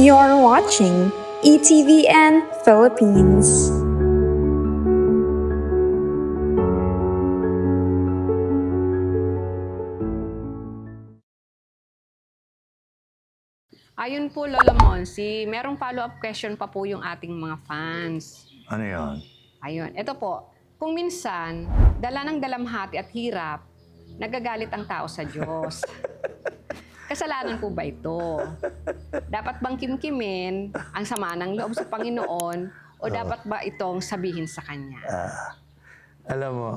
You're watching ETVN Philippines. Ayun po, Lola Monsi, merong follow-up question pa po yung ating mga fans. Ano yun? Ayun, ito po. Kung minsan, dala ng dalamhati at hirap, nagagalit ang tao sa Diyos. Kasalanan po ba ito? Dapat bang kimkimin ang sama ng loob sa Panginoon o dapat ba itong sabihin sa Kanya? Alam mo,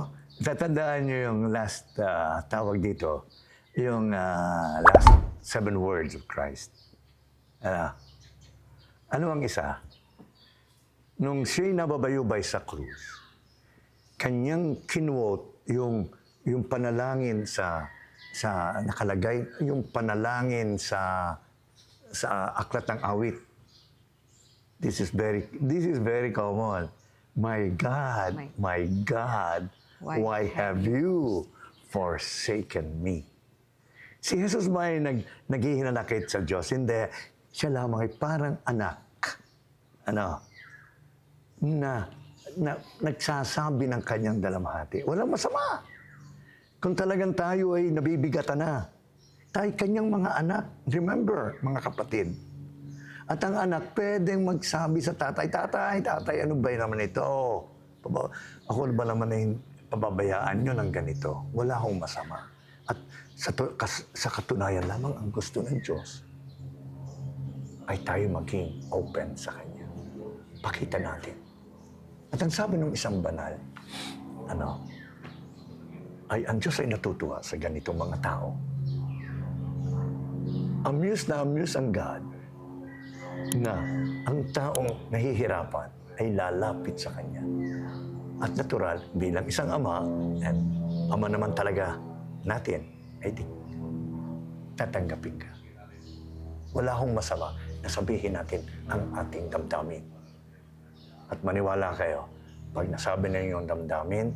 tatandaan nyo yung last tawag dito, yung last 7 words of Christ. Ano ang isa? Nung siya'y nababayubay sa krus, kanyang kinwote yung panalangin sa nakalagay, yung panalangin sa aklat ng awit. This is very common. My God, why have you forsaken me? Si Jesus ba ay naghihinanakit sa Diyos? Hindi. Siya lamang ay parang anak. Na nagsasabi ng kanyang dalamhati. Walang masama. Kung talagang tayo ay nabibigatan na. Tayo kanyang mga anak. Remember, mga kapatid. At ang anak pwedeng magsabi sa tatay, Tatay, ano ba naman ito? Ako ba naman ay pababayaan nyo ng ganito? Wala akong masama. At sa katunayan lamang ang gusto ng Diyos ay tayo maging open sa Kanya. Pakita natin. At ang sabi ng isang banal, ay ang Diyos ay natutuwa sa ganitong mga tao. Amused ang God na ang taong nahihirapan ay lalapit sa Kanya. At natural, bilang isang ama, and ama naman talaga natin, ay tatanggapin ka. Wala akong masama na sabihin natin ang ating damdamin. At maniwala kayo, pag nasabi na yung damdamin,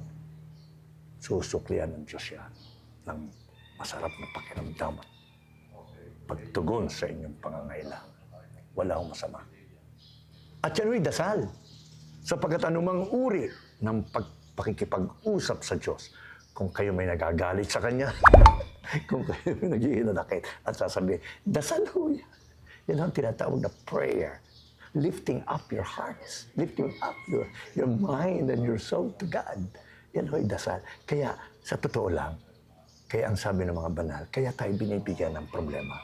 susuklian ng Diyos yan ng masarap na pakiramdaman. Pagtugon sa inyong pangangailangan. Wala akong masama. At yan ay dasal. Sapagkat anumang uri ng pakikipag-usap sa Diyos, kung kayo may nagagalit sa Kanya, kung kayo may naghihinanakit at sasabihin, dasal ho yan. Yan ang tinatawag na prayer. Lifting up your hearts. Lifting up your mind and your soul to God. Yan ho'y dasal. Kaya, sa totoo lang, kaya ang sabi ng mga banal, kaya tayo binibigyan ng problema,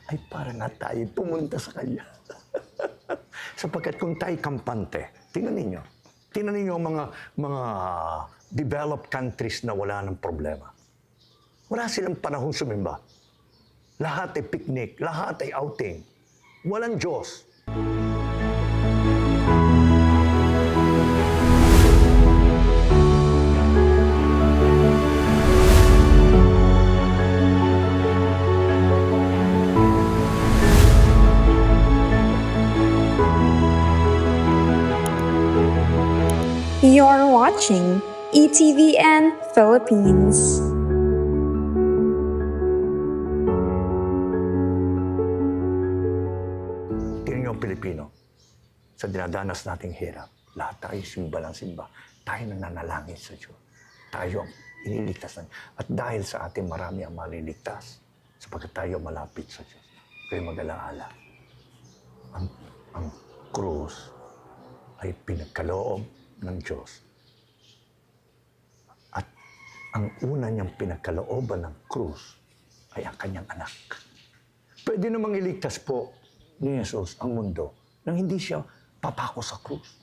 ay para na tayo pumunta sa Kanya. Sapagkat kung tayo kampante, tingnan ninyo ang mga developed countries na wala ng problema. Wala silang panahong sumimba. Lahat ay picnic, lahat ay outing. Walang Diyos. You're watching ETVN Philippines. Tingnan niyo ang Pilipino. Sa dinadanas nating hirap, lahat tayo simba ng simba. Tayo nananalangin sa Diyos. Tayo ang iniligtas na. At dahil sa atin, marami ang maliligtas sapagkat tayo malapit sa Diyos. Kaya mag-alaala. Ang krus ay pinagkaloob ng Diyos. At ang una niyang pinagkalooban ng krus ay ang kanyang anak. Pwede namang iligtas po ni Jesus ang mundo nang hindi siya papako sa krus.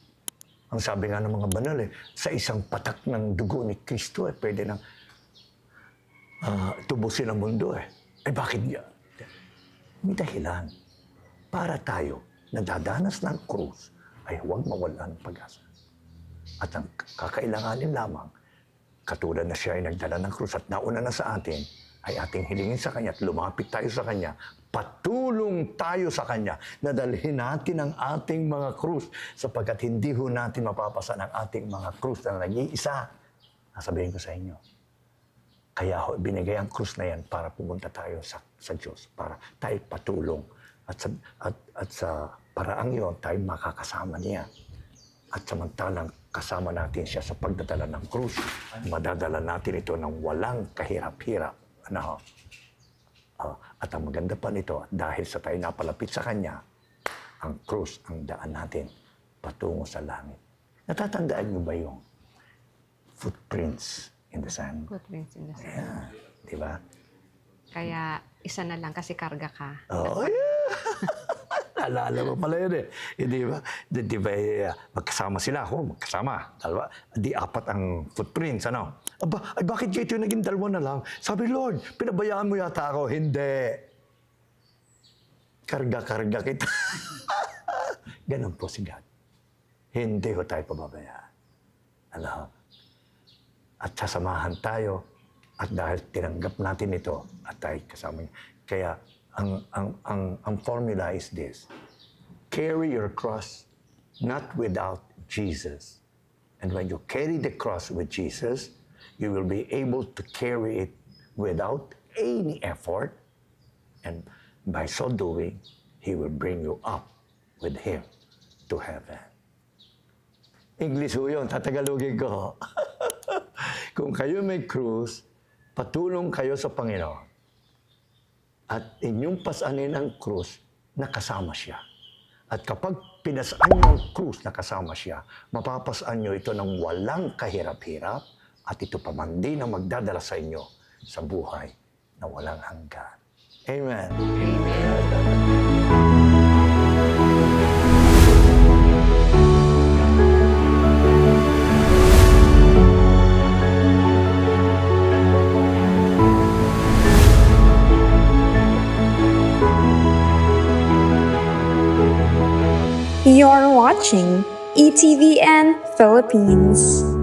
Ang sabi nga ng mga banal sa isang patak ng dugo ni Kristo pwede nang tubusin ang mundo Eh bakit niya? May dahilan. Para tayo na dadanas ng krus ay huwag mawalan ng pag-asa. At ang kakailanganin lamang, katulad na siya ay nagdala ng krus at nauna na sa atin, ay ating hilingin sa Kanya at lumapit tayo sa Kanya, patulong tayo sa Kanya na dalhin natin ang ating mga krus sapagkat hindi ho natin mapapasan ang ating mga krus na nag-iisa. Sasabihin ko sa inyo, kaya ho, binigay ang krus na yan para pumunta tayo sa Diyos, para tayo patulong At sa paraang yon, tayo makakasama niya. At samantalang kasama natin siya sa pagdadala ng krus, madadala natin ito ng walang kahirap-hirap. Ano? At ang maganda pa nito, dahil sa tayo napalapit sa Kanya, ang krus ang daan natin patungo sa langit. Natatandaan niyo ba yung footprints in the sand? Footprints in the sand. Yeah, di ba? Kaya isa na lang kasi karga ka. Oh, yeah. Alala mo pala yun eh. Di ba? Di ba magkasama sila ako, magkasama. Dalawa. Di apat ang footprints, ano? Ay, bakit kayo ito naging dalawa na lang? Sabi, Lord, pinabayaan mo yata ako. Hindi. Karga-karga kita. Ganun po si God. Hindi ko tayo pababayaan. Ano? At sasamahan tayo. At dahil tinanggap natin ito, at tayo kasama niya. Kaya, ang formula is this. Carry your cross not without Jesus. And when you carry the cross with Jesus, you will be able to carry it without any effort. And by so doing, He will bring you up with Him to heaven. English ho yun, tatagalogin ko. Kung kayo may krus, patulong kayo sa Panginoon. At inyong pasanin ang krus, nakasama siya. At kapag pinasaan niyo ang krus, nakasama siya, mapapasaan niyo ito ng walang kahirap-hirap at ito pa man din ang magdadala sa inyo sa buhay na walang hanggan. Amen. You're watching ETVN Philippines.